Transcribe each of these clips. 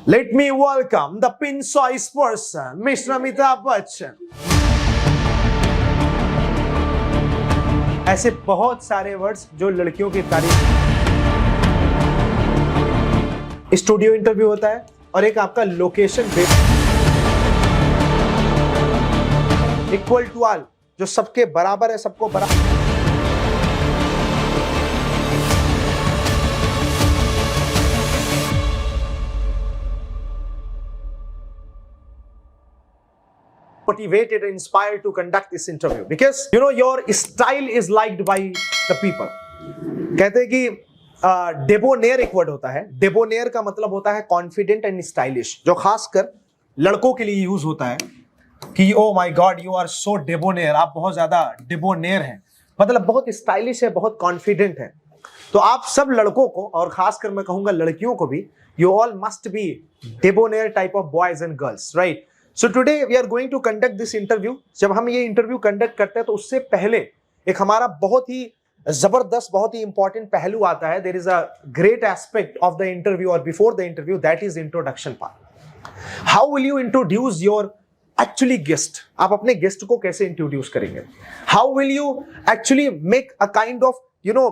Let me welcome the pin size person, Mr. Amitabh Bachchan. ऐसे बहुत सारे words जो लड़कियों की तारीफ। स्टूडियो इंटरव्यू होता है और एक आपका लोकेशन इक्वल टू ऑल, जो सबके बराबर है, सबको बराबर। Motivated and inspired to conduct this interview because you know your style is liked by the people. कहते हैं कि डेबोनेयर एक वर्ड होता है। डेबोनेयर का मतलब होता है कॉन्फिडेंट एंड स्टाइलिश, जो खासकर लड़कों के लिए यूज होता है कि oh my God you are so debonair, आप बहुत ज्यादा डेबोनेयर हैं, मतलब बहुत स्टाइलिश है, बहुत कॉन्फिडेंट है। तो आप सब लड़कों को और खासकर मैं कहूंगा लड़कियों को भी, you all must be debonair type of boys and girls, right? So today we are going to conduct this interview. जब हम ये इंटरव्यू कंडक्ट करते हैं तो उससे पहले एक हमारा बहुत ही जबरदस्त, बहुत ही इंपॉर्टेंट पहलू आता है. There is a great aspect of the interview or before the interview, that is introduction part. How will you introduce your actually guest? आप अपने गेस्ट को कैसे इंट्रोड्यूस करेंगे? How will you actually make a kind of, you know,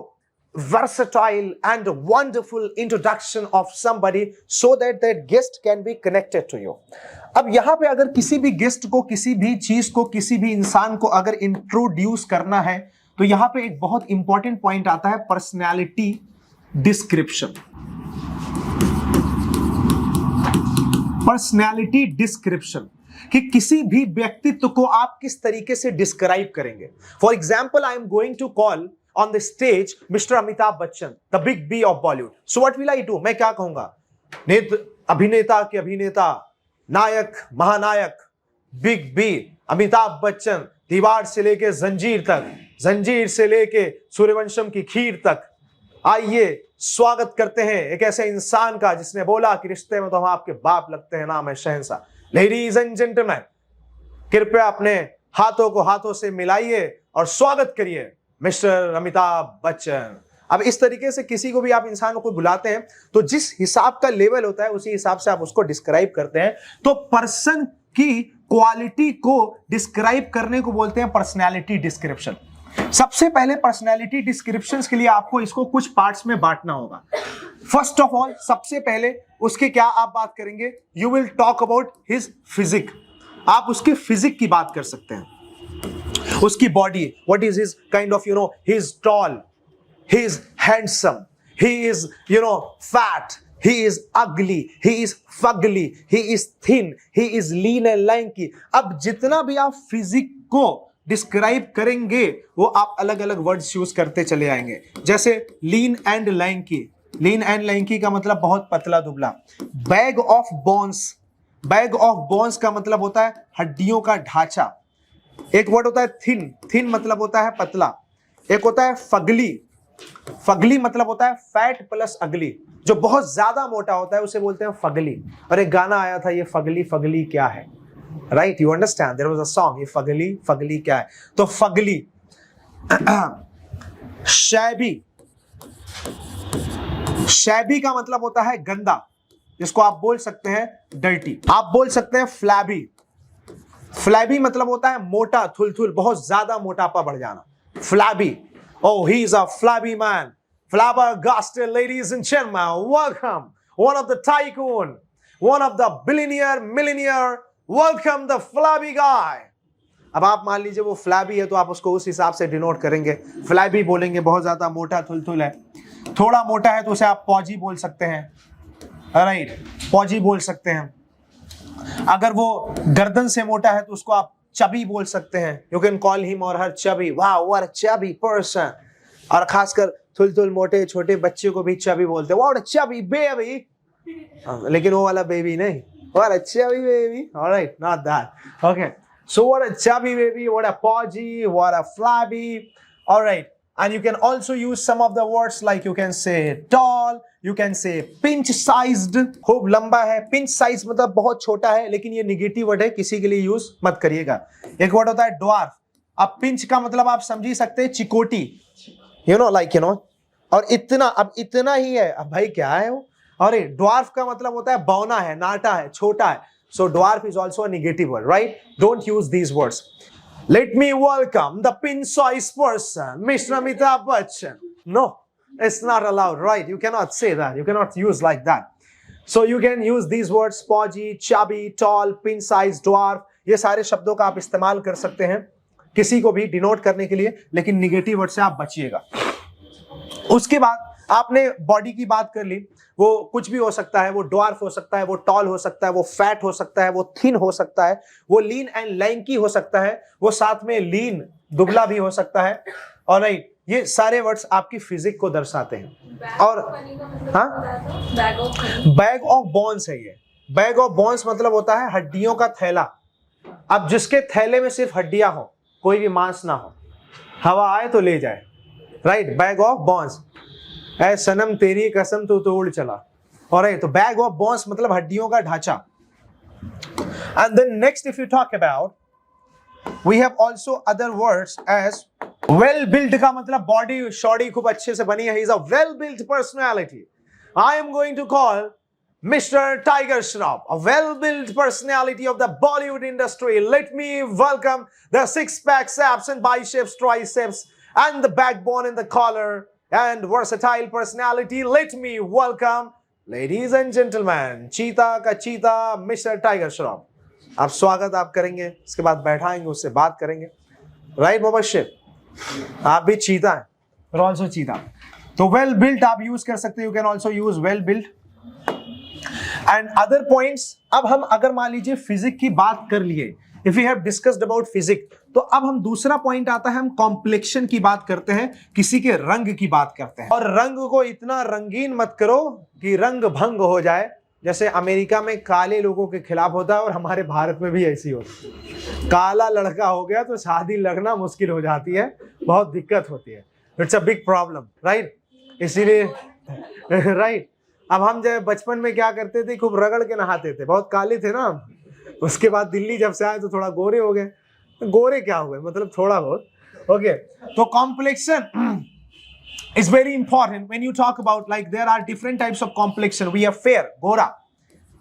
versatile and wonderful introduction of somebody so that that guest can be connected to you. अब यहां पे अगर किसी भी गेस्ट को, किसी भी चीज को, किसी भी इंसान को अगर इंट्रोड्यूस करना है तो यहां पे एक बहुत इंपॉर्टेंट पॉइंट आता है, पर्सनैलिटी डिस्क्रिप्शन. पर्सनैलिटी डिस्क्रिप्शन, कि किसी भी व्यक्तित्व को आप किस तरीके से डिस्क्राइब करेंगे. For example, I am going to call on the stage Mr. Amitabh Bachchan, the big B of Bollywood. So what will I do? मैं क्या कहूंगा? अभिनेता के अभिनेता, नायक महानायक, बिग बी अमिताभ बच्चन, दीवार से लेके जंजीर तक, जंजीर से लेके सूर्यवंशम की खीर तक, आइए स्वागत करते हैं एक ऐसे इंसान का जिसने बोला कि रिश्ते में तो हम आपके बाप लगते हैं, नाम है शहंशाह. लेडीज एंड जेंटलमैन, कृपया अपने हाथों को हाथों से मिलाइए और स्वागत करिए मिस्टर अमिताभ बच्चन. अब इस तरीके से किसी को भी आप इंसान को बुलाते हैं तो जिस हिसाब का लेवल होता है उसी हिसाब से आप उसको डिस्क्राइब करते हैं. तो पर्सन की क्वालिटी को डिस्क्राइब करने को बोलते हैं पर्सनैलिटी डिस्क्रिप्शन. सबसे पहले पर्सनैलिटी डिस्क्रिप्शन के लिए आपको इसको कुछ पार्ट्स में बांटना होगा. फर्स्ट ऑफ ऑल, सबसे पहले उसके क्या आप बात करेंगे? You will talk about his physique. आप उसके फिजिक की बात कर सकते हैं, उसकी body. What is his kind of, you know, he is tall, he is handsome, he is, you know, fat, he is ugly, he is fugly, he is thin, he is lean and lanky. अब जितना भी आप physique को describe करेंगे वो आप अलग अलग वर्ड्स यूज करते चले आएंगे. जैसे लीन and lanky. Lean and lanky का मतलब बहुत पतला दुबला. Bag of bones. Bag of bones का मतलब होता है हड्डियों का ढांचा. एक वर्ड होता है थिन. थिन मतलब होता है पतला. एक होता है फगली. फगली मतलब होता है फैट प्लस अगली. जो बहुत ज्यादा मोटा होता है उसे बोलते हैं फगली. और एक गाना आया था, ये फगली फगली क्या है, right? You understand, there was a song, ये फगली फगली क्या है. तो फगली. शैबी. शैबी का मतलब होता है गंदा, जिसको आप बोल सकते हैं डर्टी. आप बोल सकते हैं फ्लैबी. फ्लैबी मतलब होता है मोटा, थुलथुल, बहुत ज्यादा मोटापा बढ़ जाना. Flabby. Oh, he's a flabby man. Flabbergasted, ladies and gentlemen. Welcome, one of the tycoon, one of the billionaire, millionaire. Welcome the flabby guy. अब आप मान लीजिए वो फ्लैबी है तो आप उसको उस हिसाब से डिनोट करेंगे. फ्लैबी बोलेंगे बहुत ज्यादा मोटा थुलथुल है. थोड़ा मोटा है तो उसे आप पौजी बोल सकते हैं, राइट? पौजी बोल सकते हैं. अगर वो गर्दन से मोटा है तो उसको आप चबी बोल सकते हैं. यू कैन कॉल हिम और हर चबी. वाह, व्हाट अ चबी पर्सन. और खासकर थुलथुल मोटे छोटे बच्चे को भी चबी बोलते हैं. What a chubby baby. लेकिन वो वाला बेबी नहीं. What a chubby baby. Alright, not that. Okay, so what a chubby baby, what a पॉजी, what a flabby. Alright. And you can also use some of the words like you can say tall, you can say pinch sized. खूब लंबा है. pinch size मतलब बहुत छोटा है, लेकिन ये negative word है, किसी के लिए यूज मत करिएगा. एक वर्ड होता है dwarf. अब pinch का मतलब आप समझ ही सकते हैं चिकोटी, you know, like, you know. और इतना, अब इतना ही है. अब भाई क्या है वो, और ड्वार्फ का मतलब होता है बौना है, नाटा है, छोटा है. So dwarf is also a negative word, right? Don't use these words. Let me welcome the pin-sized person, Mr. Amitabh Bachchan. No, it's not allowed, right? You cannot say that. You cannot use like that. So you can use these words: podgy, chubby, tall, pin-sized, dwarf. ये सारे शब्दों का आप इस्तेमाल कर सकते हैं किसी को भी डिनोट करने के लिए, लेकिन निगेटिव वर्ड से आप बचिएगा. उसके बाद आपने बॉडी की बात कर ली. वो कुछ भी हो सकता है, वो ड्वार्फ हो सकता है, वो टॉल हो सकता है, वो फैट हो सकता है, वो थिन हो सकता है, वो लीन एंड लैंकी हो सकता है, वो साथ में लीन दुबला भी हो सकता है. और राइट, ये सारे वर्ड्स आपकी फिजिक को दर्शाते हैं. और हाँ, बैग ऑफ बोन्स है ये. बैग ऑफ बोन्स मतलब होता है हड्डियों का थैला. अब जिसके थैले में सिर्फ हड्डियां हो, कोई भी मांस ना हो, हवा आए तो ले जाए, राइट? Bag of bones. ऐ सनम तेरी कसम तू तो उड़ चला. और तो बैग ऑफ बोन्स मतलब हड्डियों का ढांचा. And then next if you talk about, we have also other words as well built का मतलब बॉडी शॉडी खूब अच्छे से बनी है. He is a well built personality. I am going to call Mr. Tiger Shroff, a well-built personality of the Bollywood industry. Let me welcome the six-pack abs and biceps, triceps, and the backbone in the collar, and versatile personality. Let me welcome, ladies and gentlemen, चीता का चीता Mr. Tiger Shroff. आप स्वागत आप करेंगे, इसके बाद बैठाएंगे, उससे बात करेंगे. राइट मुबश्शिर, आप भी चीता हैं, but also चीता. तो well built आप यूज कर सकते हैं. You can also use well built. And other points. अब हम अगर मान लीजिए फिजिक की बात कर लिए, if you have discussed about physique, तो अब हम दूसरा पॉइंट आता है, हम कॉम्प्लेक्शन की बात करते हैं, किसी के रंग की बात करते हैं. और रंग को इतना रंगीन मत करो कि रंग भंग हो जाए. जैसे अमेरिका में काले लोगों के खिलाफ होता है और हमारे भारत में भी ऐसी होती है. काला लड़का हो गया तो शादी लगना मुश्किल हो जाती है, बहुत दिक्कत होती है. It's a big problem, right? इसीलिए राइट. अब हम जब बचपन में क्या करते थे, खूब रगड़ के नहाते थे, बहुत काले थे ना हम. उसके बाद दिल्ली जब से आए तो थोड़ा गोरे हो गए. गोरे क्या हुए, मतलब थोड़ा बहुत. ओके, तो complexion is very important when you talk about, like, there are different types of complexion. We have fair, gora.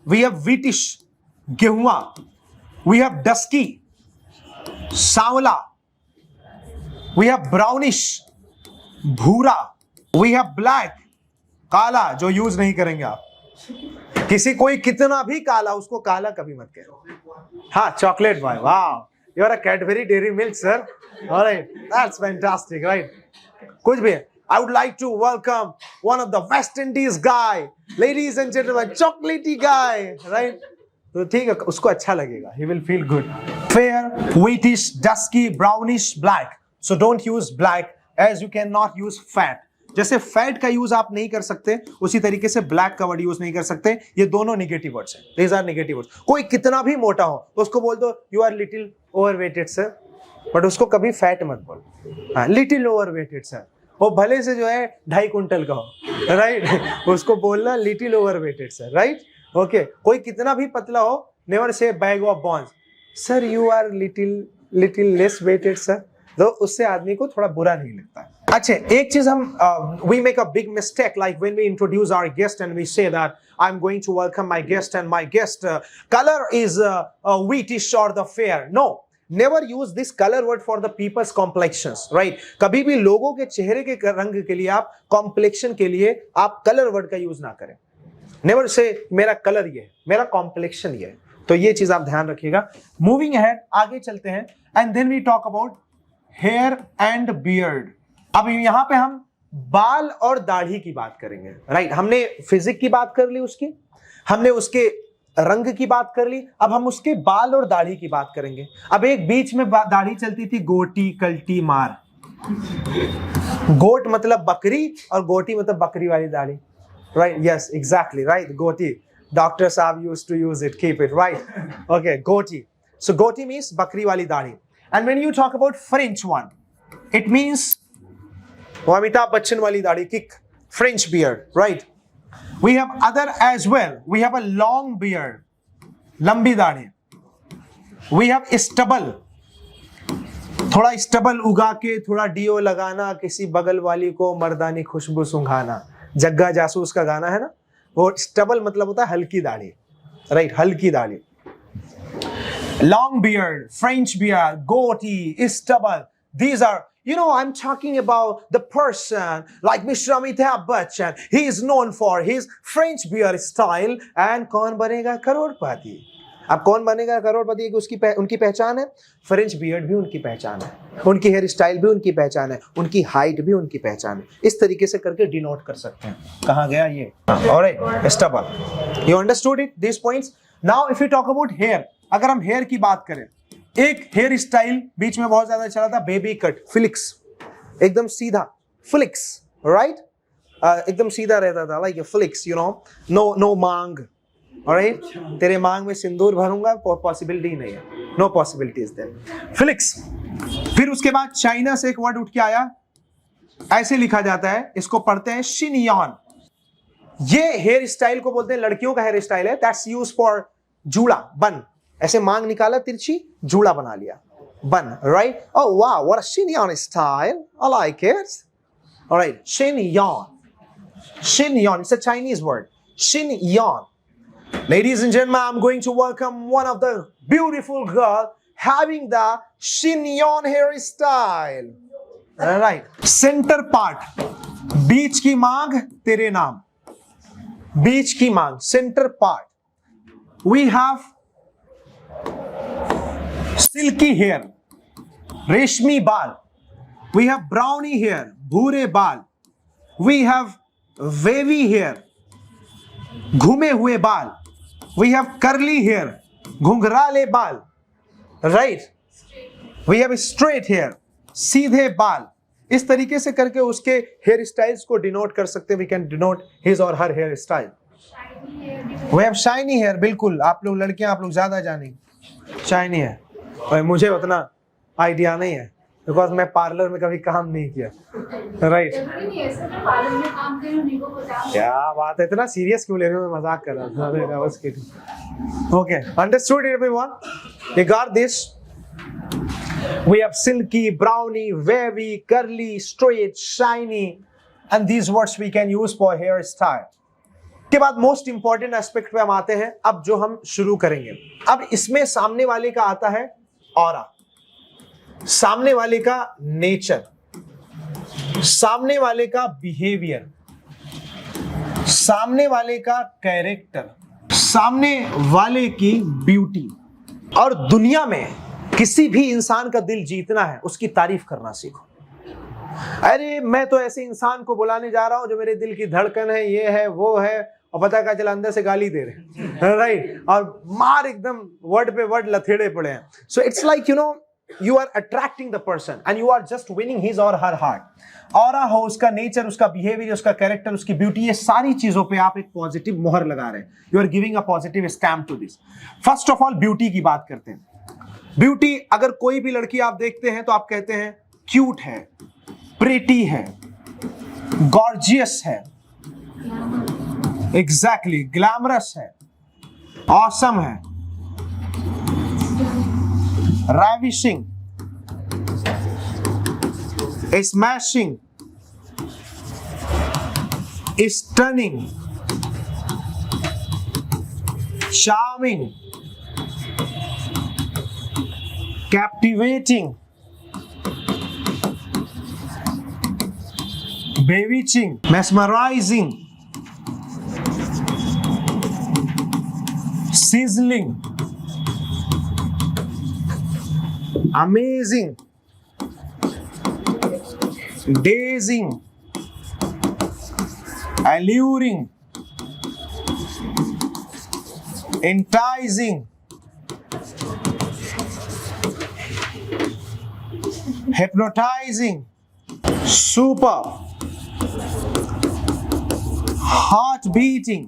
We have wheatish, gehua. We have dusky, saawla. We have brownish, bhura. We have black, काला, जो use नहीं करेंगे आप. किसी कोई कितना भी काला, उसको काला कभी मत करो. हाँ, चॉकलेट बॉय, वाह, you are a Cadbury Dairy Milk sir. Alright, that's fantastic, right? कुछ भी है. I would like to welcome one of the West Indies guy, ladies and gentlemen, chocolatey guy, right? तो ठीक है, उसको अच्छा लगेगा. He will feel good. Fair, wheatish, dusky, brownish, black. So don't use black, as you cannot use fat. जैसे fat का use आप नहीं कर सकते, उसी तरीके से ब्लैक का वर्ड यूज नहीं कर सकते. ये दोनों नेगेटिव वर्ड्स हैं. These are negative words. कोई कितना भी मोटा हो, उसको बोल दो you are little overweighted sir, but उसको कभी फैट मत बोल. हाँ, little overweighted sir. वो भले से जो है 2.5 कुंटल का हो, राइट? उसको बोलना little overweighted sir, right? Okay. कोई कितना भी पतला हो, never say bag of bones sir, you are little less weighted sir. तो उससे आदमी को थोड़ा बुरा नहीं लगता. अच्छा, एक चीज हम we make a big mistake, like when we introduce our guest and we say that I am going to welcome my guest and my guest colour is wheatish और the fair. No, never use this color word for the people's complexions, right? कभी भी लोगों के चेहरे के रंग के लिए आप complexion के लिए आप color word का यूज ना करें. never say मेरा कलर ये है, मेरा complexion ये है. तो ये चीज आप ध्यान रखिएगा. moving ahead, आगे चलते हैं, and then we talk about hair and beard. अब यहाँ पे हम बाल और दाढ़ी की बात करेंगे, राइट? हमने फिजिक की बात कर ली, उसकी हमने उसके रंग की बात कर ली. अब हम उसके बाल और दाढ़ी की बात करेंगे. अब एक बीच में दाढ़ी चलती थी, गोटी कल्टी मार. गोट मतलब बकरी और गोटी मतलब बकरी वाली दाढ़ी, right? Yes, exactly, right. Goatee, doctor साहब used to use it, keep it, right? Okay, goatee. So goatee means बकरी वाली दाढ़ी. And when you talk about French one, it means वो अमिताभ बच्चन वाली दाढ़ी, kick, French beard, right? We have other as well. We have a long beard, लंबी दाढ़ी. We have stubble, थोड़ा stubble उगा के थोड़ा डीओ लगाना, किसी बगल वाली को मर्दानी खुशबू सुंघाना. जग्गा जासूस का गाना है ना, वो स्टबल मतलब होता है हल्की दाढ़ी, राइट, हल्की दाढ़ी. Long beard, French beard, goatee, stubble. These are, you know, I'm talking about the person like Mr. Amitabh Bachchan. He is known for his French beard style. And कौन बनेगा करोड़पति? अब कौन बनेगा करोड़पति की उनकी पहचान है. फ्रेंच बियर्ड भी उनकी पहचान है, उनकी हेयर स्टाइल भी उनकी पहचान है, उनकी हाइट भी उनकी पहचान है. इस तरीके से करके डिनोट कर सकते हैं. कहाँ गया ये? Alright, stubble. You understood it, this points. Now if you talk about hair, अगर हम हेयर की बात करें, एक हेयर स्टाइल बीच में बहुत ज्यादा चला था, बेबी कट, फ्लिक्स, एकदम सीधा, फ्लिक्स, राइट, एकदम सीधा रहता था, like flicks, you know, no मांग, ऑलराइट, तेरे मांग में सिंदूर भरूंगा, पॉसिबिलिटी नहीं है, नो पॉसिबिलिटीज देयर, फ्लिक्स. फिर उसके बाद चाइना से एक वर्ड उठ के आया, ऐसे लिखा जाता है, इसको पढ़ते हैं शिनयॉन. ये हेयर स्टाइल को बोलते हैं, लड़कियों का हेयर स्टाइल है, दैट्स यूज्ड फॉर जूड़ा, बन, ऐसे मांग निकाला तिरछी, जूड़ा बना लिया, bun, right. Oh wow, what a chignon style, I like it. Alright, chignon, chignon, it's a Chinese word, chignon. Ladies and gentlemen, I'm going to welcome one of the beautiful girl having the chignon hairstyle. Right. Center part, बीच की मांग तेरे नाम, बीच की मांग, center part. We have silky hair, रेशमी बाल. We have browny hair, भूरे बाल. We have wavy hair, घूमे हुए बाल. We have curly hair, घुंघराले बाल, right? We have straight hair, सीधे बाल. इस तरीके से करके उसके हेयर स्टाइल्स को डिनोट कर सकते हैं. We can denote his or her hair style. We have shiny hair, बिल्कुल. आप लोग लड़कियां, आप लोग ज्यादा जानेंगे shiny है, और मुझे उतना आइडिया नहीं है, बिकॉज मैं पार्लर में कभी काम नहीं किया, राइट. क्या बात है, इतना सीरियस क्यों ले रहे हो? मैं मजाक कर रहा था. Okay, understood everyone? Regard this, we have silky, browny, wavy, curly, straight, shiny, and these words we can use for hair style. के बाद मोस्ट इंपॉर्टेंट एस्पेक्ट पे हम आते हैं, अब जो हम शुरू करेंगे. अब इसमें सामने वाले का आता है ऑरा, सामने वाले का नेचर, सामने वाले का बिहेवियर, सामने वाले का कैरेक्टर, सामने वाले की ब्यूटी. और दुनिया में किसी भी इंसान का दिल जीतना है, उसकी तारीफ करना सीखो. अरे मैं तो ऐसे इंसान को बुलाने जा रहा हूं जो मेरे दिल की धड़कन है, ये है, वो है, और पता क्या चला अंदर से गाली दे रहे, राइट, और मार एकदम वर्ड पे वर्ड लथेड़े पड़े हैं. So it's like, you know, you are attracting the person and you are just winning his or her heart. Aura हो, उसका नेचर, उसका बिहेवियर, उसका कैरेक्टर, उसकी ब्यूटी, ये सारी चीजों पे आप एक पॉजिटिव मोहर लगा रहे हैं. You are giving a positive stamp to this. First of all beauty की बात करते हैं. ब्यूटी, अगर कोई भी लड़की आप देखते हैं तो आप कहते हैं क्यूट है, प्रिटी है, गॉर्जियस है, एग्जैक्टली, ग्लैमरस है, ऑसम है, ravishing, smashing, stunning, charming, captivating, bewitching, mesmerizing, sizzling, amazing, dazing, alluring, enticing, hypnotizing, super, heart beating,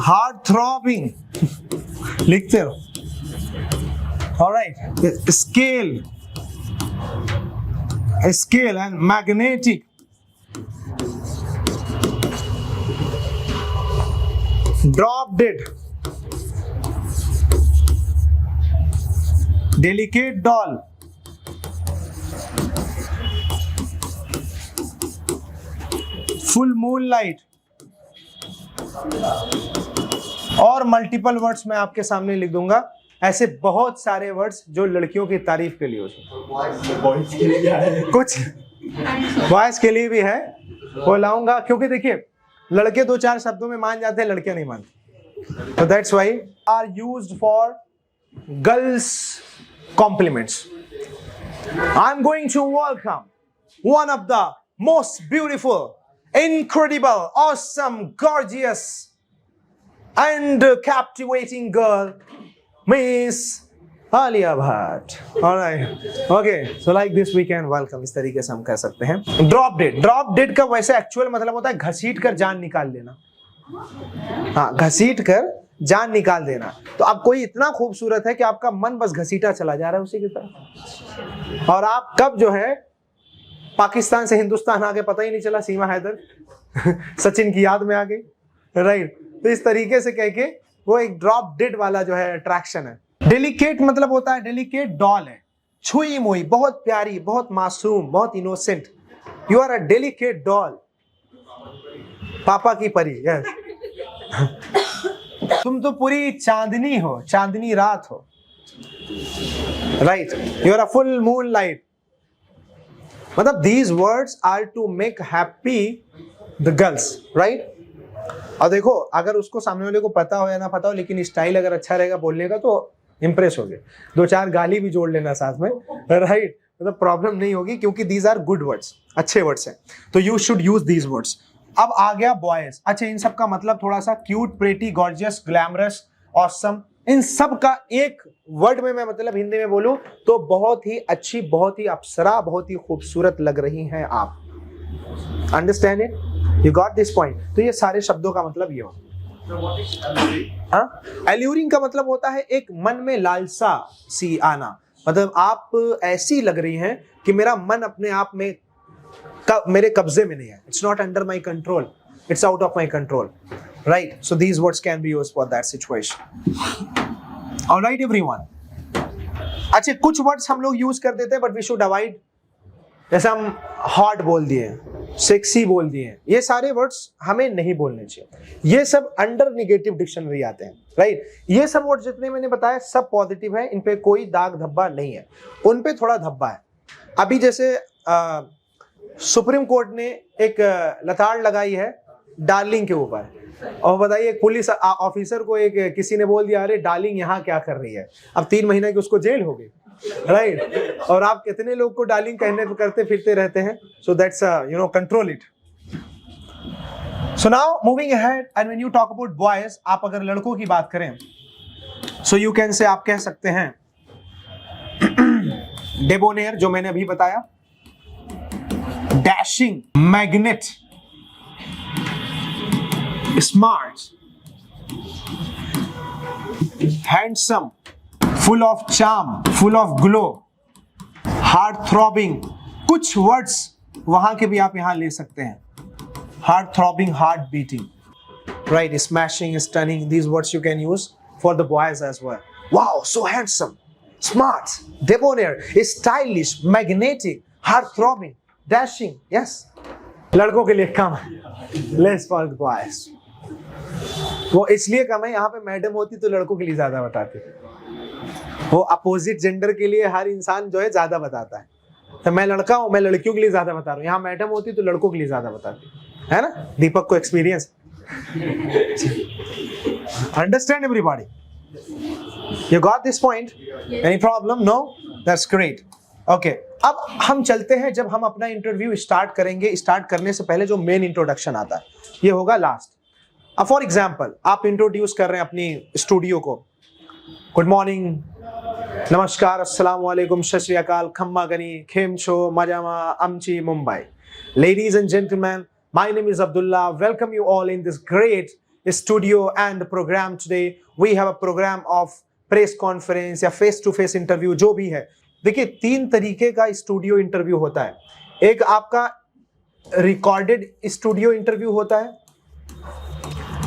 heart throbbing. लिखते हो, alright, scale and magnetic, drop dead, delicate doll, full moon light, और multiple words मैं आपके सामने लिख दूंगा, ऐसे बहुत सारे वर्ड्स जो लड़कियों की तारीफ के लिए हो सकते, कुछ बॉयज के लिए भी है, वो लाऊंगा, क्योंकि देखिए लड़के 2-4 शब्दों में मान जाते हैं, लड़कियां नहीं मानती, तो that's why are used for girls compliments. I am going to welcome one of the most beautiful, incredible, awesome, gorgeous and captivating girl, Miss Alia Bhatt. All right, okay, so like this we can welcome, इस तरीके से हम कह सकते हैं। Drop dead, drop dead का वैसे actual मतलब होता है घसीट कर जान निकाल लेना, हाँ, घसीट कर जान निकाल देना। तो अब कोई इतना खूबसूरत है कि आपका मन बस घसीटा चला जा रहा है उसी की तरफ, और आप कब जो है पाकिस्तान से हिंदुस्तान आ गए पता ही नहीं चला, सीमा हैदर सचिन की याद में आ गई, राइट। तो इस तरीके से कह के वो एक ड्रॉप डेड वाला जो है अट्रैक्शन है। डेलिकेट मतलब होता है, डेलिकेट डॉल है, छुई मुई, बहुत प्यारी, बहुत मासूम, बहुत innocent, you are a delicate doll, पापा की परी, यस तुम तो पूरी चांदनी हो, चांदनी रात हो, right, you are a full moon light. मतलब these words are to make happy the girls, right? और देखो अगर उसको सामने वाले को पता हो या ना पता हो, लेकिन स्टाइल अगर अच्छा रहेगा बोलने का तो इंप्रेस हो गए, 2-4 गाली भी जोड़ लेना साथ में, राइट, मतलब प्रॉब्लम नहीं होगी, क्योंकि these are good words, अच्छे वर्ड्स हैं, तो you should use these words। अब आ गया बॉयज। अच्छा, इन सब का मतलब थोड़ा सा cute, pretty, gorgeous, glamorous, awesome, इन सब का एक वर्ड में मैं मतलब हिंदी में बोलूं तो बहुत ही अच्छी, बहुत ही अप्सरा, बहुत ही खूबसूरत लग रही हैं आप। Understand it? You got this point? तो ये सारे शब्दों का मतलब ये होता है। एल्यूरिंग का मतलब होता है एक मन में लालसा सी आना, मतलब आप ऐसी लग रही हैं कि मेरा मन अपने आप में मेरे कब्जे में नहीं है, it's not under my control, it's out of my control, right? So these words can be used for that situation. All right everyone, अच्छा कुछ वर्ड्स हम लोग यूज कर देते हैं बट वी शुड अवॉइड, जैसे हम हॉट बोल दिए, सेक्सी बोल दिए, ये सारे वर्ड्स हमें नहीं बोलने चाहिए, ये सब अंडर निगेटिव डिक्शनरी आते हैं, राइट? ये सब वर्ड्स जितने मैंने बताया सब पॉजिटिव है, इन पे कोई दाग धब्बा नहीं है, उन पे थोड़ा धब्बा है। अभी जैसे सुप्रीम कोर्ट ने एक लताड़ लगाई है डार्लिंग के ऊपर, और बताइए एक पुलिस ऑफिसर को एक किसी ने बोल दिया अरे डार्लिंग यहाँ क्या कर रही है, अब 3 महीने की उसको जेल हो गई, राइट? और आप कितने लोग को डार्लिंग कहने करते फिरते रहते हैं, so that's you know, control it. So now moving ahead, and when you talk about boys, आप अगर लड़कों की बात करें सो यू कैन से, आप कह सकते हैं डेबोनेयर, जो मैंने अभी बताया, dashing, magnet, smart, handsome, full of charm, full of glow, heart throbbing, कुछ वर्ड्स वहां के भी आप यहां ले सकते हैं, heart throbbing, heart beating, right, smashing, stunning, these words you can use for the boys as well. Wow, so handsome, smart, debonair, stylish, magnetic, heart throbbing, dashing, yes. लड़कों के लिए कम है, less for the boys. वो इसलिए कम है, यहाँ पे madam होती तो लड़कों के लिए ज्यादा बताती, वो अपोजिट जेंडर के लिए हर इंसान जो है ज्यादा बताता है, तो मैं लड़का हूं, मैं लड़कियों के लिए ज्यादा बता रहा हूँ, यहाँ मैडम होती तो लड़कों के लिए ज्यादा बताती है ना? दीपक को experience. Understand everybody? You got this point? Any problem? No? That's great. Okay, अब हम चलते हैं, जब हम अपना इंटरव्यू स्टार्ट करेंगे, स्टार्ट करने से पहले जो मेन इंट्रोडक्शन आता है ये होगा लास्ट। अब फॉर एग्जाम्पल आप इंट्रोड्यूस कर रहे हैं अपनी स्टूडियो को, गुड मॉर्निंग, नमस्कार, अस्सलाम वालेकुम, सत श्री अकाल, खम्मा गनी, खेम छो, मजामा, अमची, Mumbai. Ladies and gentlemen, my name is Abdullah. Welcome you all in this great studio and program today. We have a program of press conference या face to face interview, जो भी है। देखिए 3 तरीके का स्टूडियो इंटरव्यू होता है, एक आपका रिकॉर्डेड स्टूडियो इंटरव्यू होता है,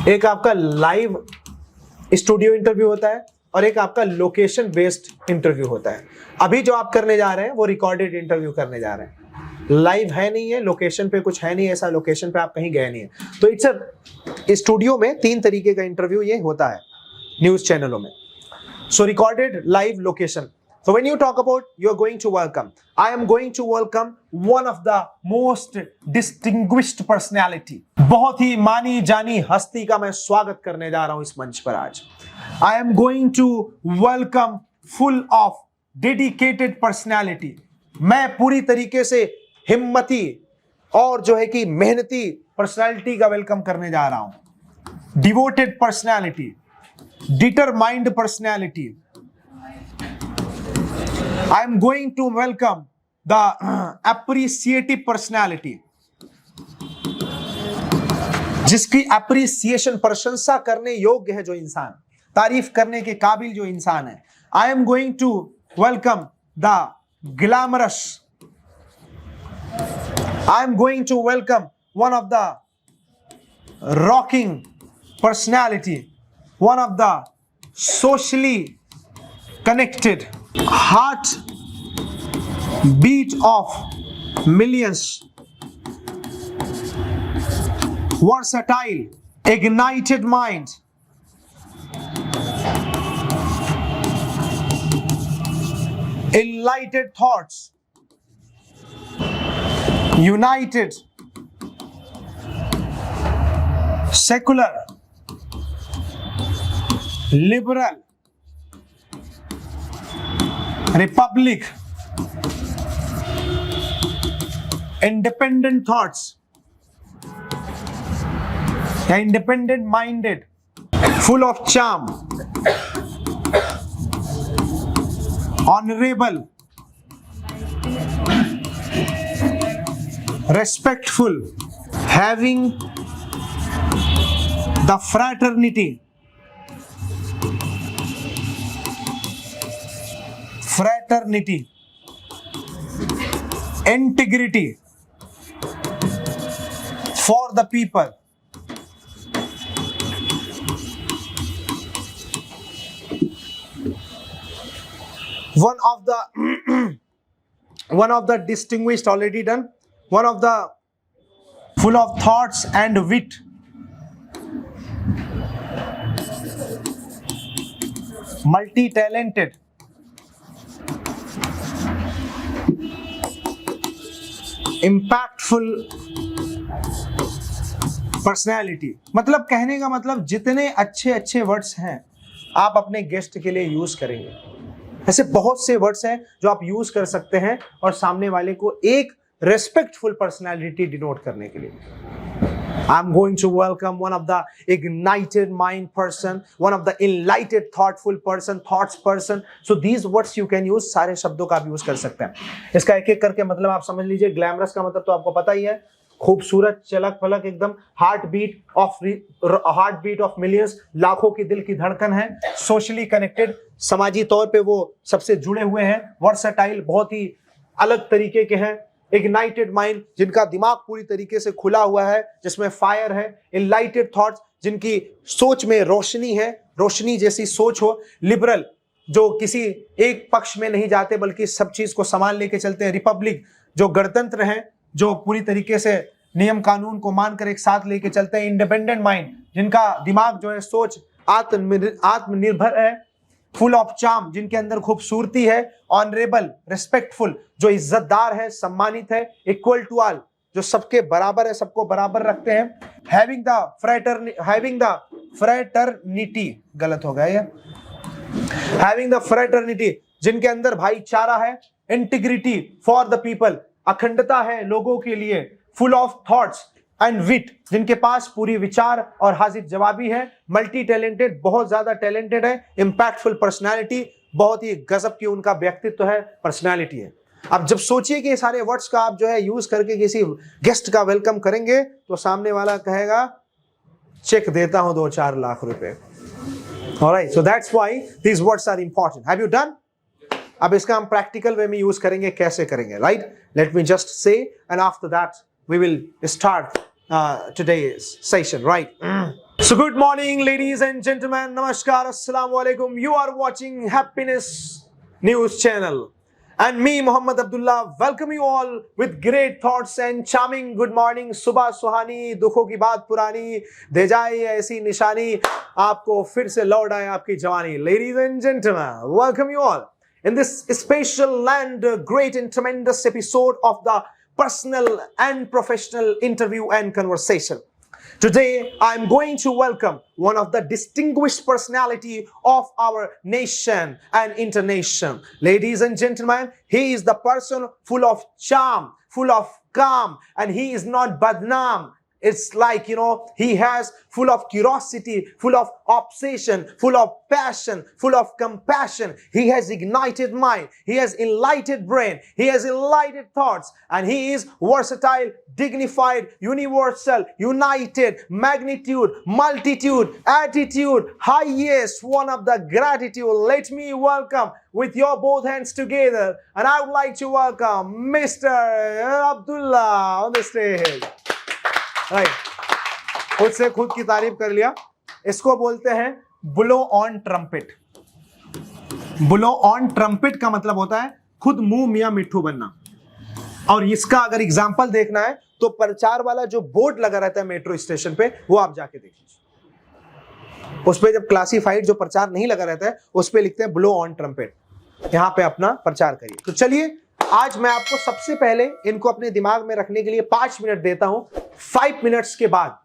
एक आपका लाइव स्टूडियो इंटरव्यू होता है, और एक आपका लोकेशन बेस्ड इंटरव्यू होता है। अभी जो आप करने जा रहे हैं वो रिकॉर्डेड इंटरव्यू करने जा रहे हैं, लाइव है नहीं है, लोकेशन पे कुछ है नहीं, ऐसा लोकेशन पे आप कहीं गए नहीं है। तो इट्स अ स्टूडियो में 3 तरीके का इंटरव्यू ये होता है न्यूज चैनलों में। So recorded, live, location. So when you talk about you're going to welcome, I am going to welcome one of the most distinguished personality, बहुत ही मानी जानी हस्ती का मैं स्वागत करने जा रहा हूं इस मंच पर आज। I am going to welcome full of dedicated personality, मैं पूरी तरीके से हिम्मती और जो है कि मेहनती पर्सनालिटी का वेलकम करने जा रहा हूं। Devoted personality, determined personality. I am going to welcome the appreciative personality, जिसकी appreciation, प्रशंसा करने योग्य है जो इंसान, तारीफ करने के काबिल जो इंसान है। I am going to welcome the glamorous, I am going to welcome one of the rocking personality, one of the socially connected, heart beat of millions, versatile, ignited mind, enlightened thoughts, united, secular, liberal, republic, independent thoughts, independent minded, full of charm, honorable, respectful, having the fraternity, integrity for the people, one of the distinguished, already done, one of the full of thoughts and wit, multi-talented, impactful personality. मतलब कहने का मतलब जितने अच्छे अच्छे words हैं आप अपने गेस्ट के लिए यूज करेंगे, ऐसे बहुत से वर्ड्स हैं जो आप यूज कर सकते हैं और सामने वाले को एक रेस्पेक्टफुल पर्सनैलिटी डिनोट करने के लिए। I'm going to welcome one of the ignited mind person, one of the enlightened thoughtful person, thoughts person. So these words you can use, सारे शब्दों का आप यूज कर सकते हैं। इसका एक एक करके मतलब आप समझ लीजिए। ग्लैमरस का मतलब तो आपको पता ही है, खूबसूरत, चलक पलक, एकदम हार्ट बीट ऑफ मिलियंस, लाखों की दिल की धड़कन है। सोशली कनेक्टेड, समाजी तौर पे वो सबसे जुड़े हुए हैं। वर्सेटाइल, बहुत ही अलग तरीके के हैं। इग्नाइटेड माइंड, जिनका दिमाग पूरी तरीके से खुला हुआ है, जिसमें फायर है। इनलाइटेड थॉट्स, जिनकी सोच में रोशनी है, रोशनी जैसी सोच हो। लिबरल, जो किसी एक पक्ष में नहीं जाते बल्कि सब चीज को संभाल लेके चलते हैं। रिपब्लिक, जो गणतंत्र हैं, जो पूरी तरीके से नियम कानून को मानकर एक साथ लेके चलते हैं। इंडिपेंडेंट माइंड, जिनका दिमाग जो है, सोच आत्मनिर्भर है। फुल ऑफ चार्म, जिनके अंदर खूबसूरती है। ऑनरेबल, रिस्पेक्टफुल, जो इज्जतदार है, सम्मानित है। इक्वल टू ऑल, जो सबके बराबर है, सबको बराबर रखते हैं। हैविंग द फ्रेटर्निटी, गलत हो गया ये, हैविंग द फ्रेटर्निटी, जिनके अंदर भाईचारा है। इंटीग्रिटी फॉर द पीपल, अखंडता है लोगों के लिए। फुल ऑफ थॉट्स एंड विट, जिनके पास पूरी विचार और हाजिर जवाबी है। मल्टी टैलेंटेड, बहुत ज्यादा टैलेंटेड है। इंपैक्टफुल पर्सनालिटी, बहुत ही गजब की उनका व्यक्तित्व है, पर्सनालिटी है। अब जब सोचिए कि ये सारे वर्ड्स का आप जो है यूज करके किसी गेस्ट का वेलकम करेंगे तो सामने वाला कहेगा चेक देता हूं 2-4 लाख रुपए। Alright, so that's why these words are important. Have you done? अब इसका हम प्रैक्टिकल वे में यूज करेंगे, कैसे करेंगे, right? Let me just say and after that we will start today's session, right? So good morning, ladies and gentlemen. Namaskar, assalamu alaikum. You are watching Happiness News Channel, And me, Muhammad Abdullah, welcome you all with great thoughts and charming good morning. सुबह सुहानी, दुखों की बात पुरानी, दे जाए ऐसी निशानी, आपको फिर से लौट आए आपकी जवानी. Ladies and gentlemen, welcome you all in this special and great and tremendous episode of the personal and professional interview and conversation. Today, I'm going to welcome one of the distinguished personality of our nation and internation. Ladies and gentlemen, he is the person full of charm, full of calm, and he is not badnaam. It's like, he has full of curiosity, full of obsession, full of passion, full of compassion. He has ignited mind. He has enlightened brain. He has enlightened thoughts. And he is versatile, dignified, universal, united, magnitude, multitude, attitude, highest one of the gratitude. Let me welcome with your both hands together. And I would like to welcome Mr. Abdullah on the stage. Right, खुद से खुद की तारीफ कर लिया. इसको बोलते हैं blow on trumpet. Blow on trumpet का मतलब होता है खुद मुंह मियां मिट्ठू बनना. और इसका अगर एग्जांपल देखना है तो प्रचार वाला जो बोर्ड लगा रहता है मेट्रो स्टेशन पे, वो आप जाके देख लीजिए. उस पे जब क्लासिफाइड जो प्रचार नहीं लगा रहता है उस पे लिखते हैं ब्लो ऑन ट्रम्पेट. यहां पे अपना प्रचार करिए. तो चलिए, आज मैं आपको सबसे पहले इनको अपने दिमाग में रखने के लिए 5 मिनट देता हूं. 5 मिनट्स के बाद